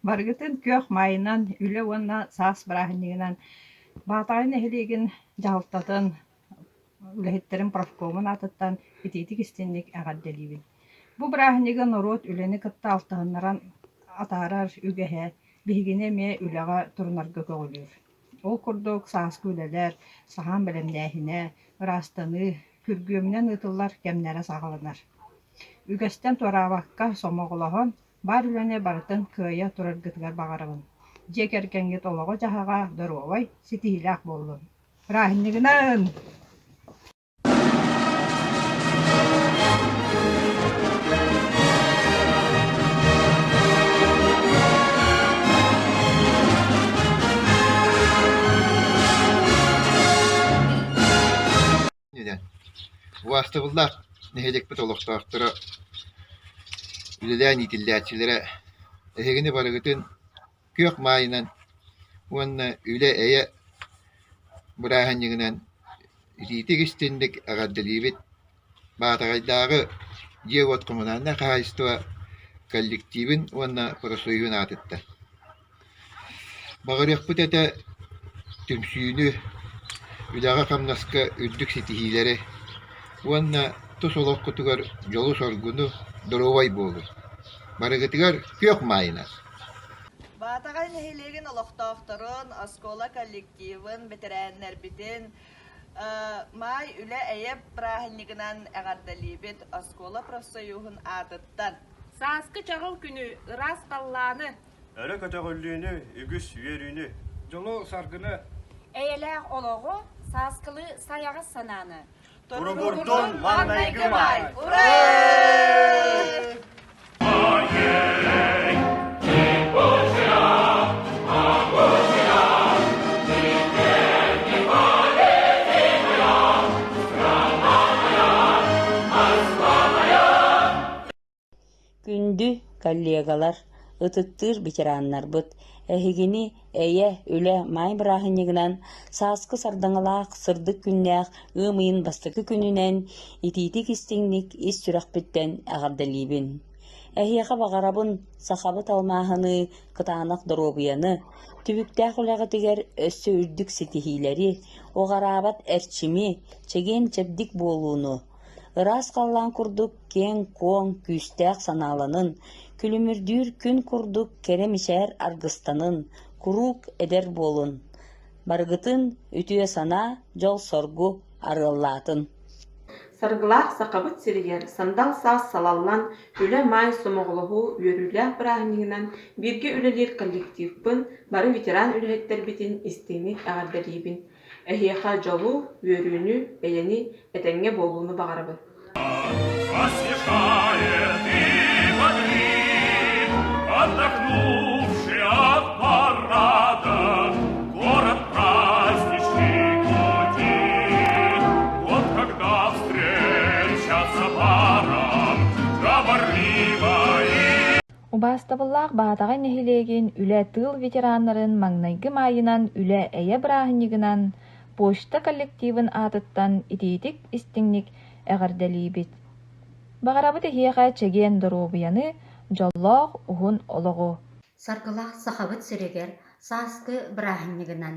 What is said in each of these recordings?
Баргытын көх майынан үле уонна саас бырааһыннигинан баатайын эхилигин жалтатын үлэхиттерин профкомун атыттан итити кистинник агадделибин. Бу бырааһыннигин орот үлени кытта алтыһыннаран атаарар үгэһэ биһигине ме үлэҕэ турунарга көҕүлүр. Ол курдук сааскы үлэлэр саһаан бэлэмнээһинэ ырастаны күргүөмүнэн ытыллар кэмнэрэ саҕаланар. Үгэстэн туараабакка сомоҕулоһон бар үлэне барытын кыайа тураргытыгар баҕарабын. Дьиэкэргэҥҥит олоҕо дьаһаҕа доруобай ситиһилээх буоллун. Бырааһыннигинан Уастыбыллар нехелекпит олохтаахтара үлэлээн итиллээчилэрэ эһигини барыгытын кыөх маайынан уонна үлэ эйэ бырааһынньыгынан итиити кистинник агардалиибит баатагайдаагы диэвот коммунаанна хаайстуа коллективин уонна просуйуун аатытта багырыахпыт этэ түмсүүнү үлэҕэ хамнаска үрдүк ситиһиилэри уонна тус олоххутугар дьолу соргуну доровай буолу барыгытыгар кыөх маайынан Баатагай нехилеген олохтоохторун оскола коллективын ветераннербитин май үлэ эйэп бырааһыннигынан агардалиибит оскола профсоюзун аатыттан. Сааскы чагыл күнү ырас каллааны. Өрө көтөгөллүүнү, үгүс үйөрүүнү, жолу саргыны. Эйелээх олоҕу сааскылы саяҕы санааны. Тургурдун маннайгы май. Ура! Күндү коллегалар, ытыттыр ветераннарбыт, эһигини эйэ үлэ май бырааһынньыгынан сааскы сардаңалаах сырдык күннээх ыымыйын бастакы күнүнэн итиити кистиңник ис сүрэхпиттэн агардалиибин. Эһиэхэ баҕарабын сахабыт алмааһыны кытаанах доробуяны, түбүктээх үлэҕитигэр өссө үрдүк ситиһиилэри, оҕараабат эрчими, чегиэн чэбдик буолууну, ыраас қаллаан курдук кең коң күүстээх санааланын, күлүмүрдүүр күн курдук керемишээр аргыстанын, курук эдер буолун. Баргытын үтүө санаа жол соргу арыаллаатын. Саргылаах сақабыт сиригер сандал саас салаллан үлэ май сомоголоһу үөрүүлээх бырааһыннигинан бирге үлэлиир коллективпын бары ветеран үлэһэттербитин истиңник агардалиибин. Эһиэхэ жолу үөрүүнү эйэни этэҥҥэ буолууну баҕарабын. Освежает и бодрит, отдохнувший от парада, город праздничный гудит. Вот когда встречаться парам говорливо и... Убастабыллаах баатагай нехилеген үлэ тыл ветераннарын маңнайгы майынан үлэ эйэ бырааһыннигынан почта коллективын аатыттан итиитик истиңник эгардалиибит. Багарабыт эһиэхэ чегиэн доробуяны жоллоох уһун олоҕу. Саргылаах сахабыт сиригер сааскы бырааһыннигынан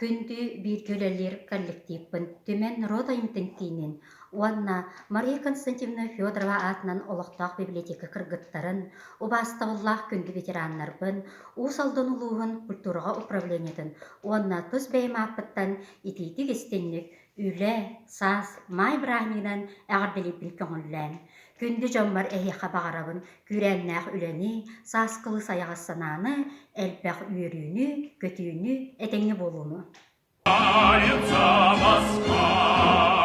күндү бииргөлэлир коллективпын түмен родайымтын тиинин уанна Мария Константиновна Федорова атынан олохтоох библиотека кыргыттарын убаастабыллаах күндү ветераннарбын уусалдонулуухун культурага управлениятын уанна тус бэймааппыттан итиитик истинник үлэ саас май бырааһыннигынан агардалиппин көҥүллээн күндү жоммар эһиэхэ баҕарабын күрээннээх үлэни сааскылы саяҕассанааны элбэх үөрүүнү көтүүнү этэҥҥэ буолууну. Москва.